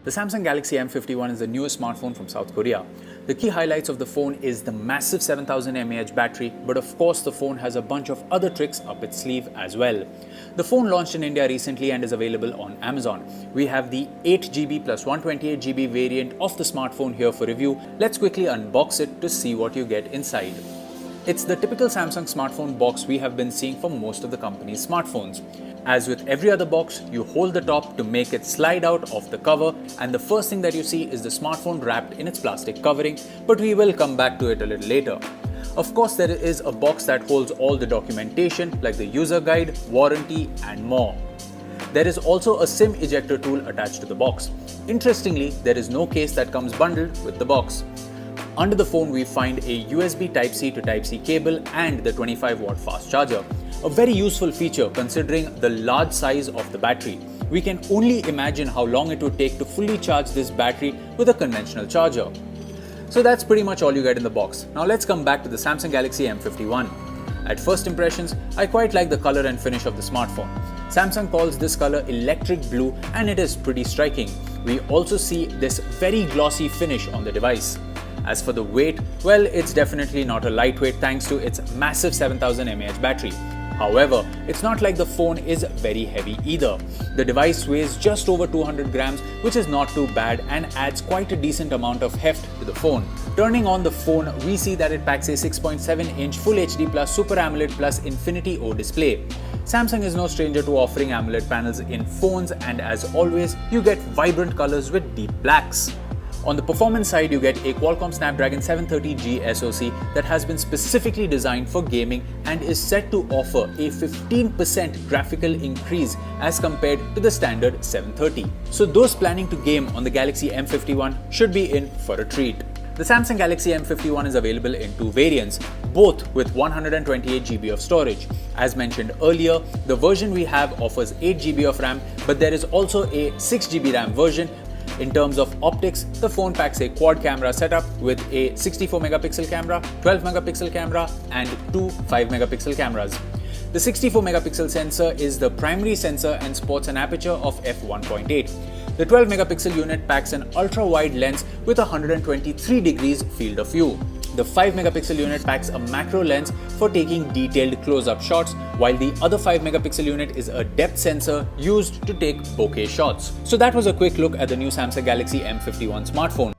The Samsung Galaxy M51 is the newest smartphone from South Korea. The key highlights of the phone is the massive 7000 mAh battery, but of course the phone has a bunch of other tricks up its sleeve as well. The phone launched in India recently and is available on Amazon. We have the 8GB plus 128GB variant of the smartphone here for review. Let's quickly unbox it to see what you get inside. It's the typical Samsung smartphone box we have been seeing for most of the company's smartphones. As with every other box, you hold the top to make it slide out of the cover, and the first thing that you see is the smartphone wrapped in its plastic covering, but we will come back to it a little later. Of course, there is a box that holds all the documentation like the user guide, warranty and more. There is also a SIM ejector tool attached to the box. Interestingly, there is no case that comes bundled with the box. Under the phone, we find a USB Type-C to Type-C cable and the 25-watt fast charger. A very useful feature considering the large size of the battery. We can only imagine how long it would take to fully charge this battery with a conventional charger. So that's pretty much all you get in the box. Now let's come back to the Samsung Galaxy M51. At first impressions, I quite like the color and finish of the smartphone. Samsung calls this color electric blue and it is pretty striking. We also see this very glossy finish on the device. As for the weight, well, it's definitely not a lightweight thanks to its massive 7000 mAh battery. However, it's not like the phone is very heavy either. The device weighs just over 200 grams, which is not too bad and adds quite a decent amount of heft to the phone. Turning on the phone, we see that it packs a 6.7-inch Full HD Plus Super AMOLED Plus Infinity O display. Samsung is no stranger to offering AMOLED panels in phones, and as always, you get vibrant colors with deep blacks. On the performance side, you get a Qualcomm Snapdragon 730G SoC that has been specifically designed for gaming and is set to offer a 15% graphical increase as compared to the standard 730. So those planning to game on the Galaxy M51 should be in for a treat. The Samsung Galaxy M51 is available in two variants, both with 128GB of storage. As mentioned earlier, the version we have offers 8GB of RAM, but there is also a 6GB RAM version. In terms of optics, the phone packs a quad camera setup with a 64-megapixel camera, 12-megapixel camera and two 5-megapixel cameras. The 64-megapixel sensor is the primary sensor and sports an aperture of f1.8. The 12-megapixel unit packs an ultra-wide lens with a 123 degrees field of view. The 5-megapixel unit packs a macro lens for taking detailed close-up shots, while the other 5-megapixel unit is a depth sensor used to take bokeh shots. So that was a quick look at the new Samsung Galaxy M51 smartphone.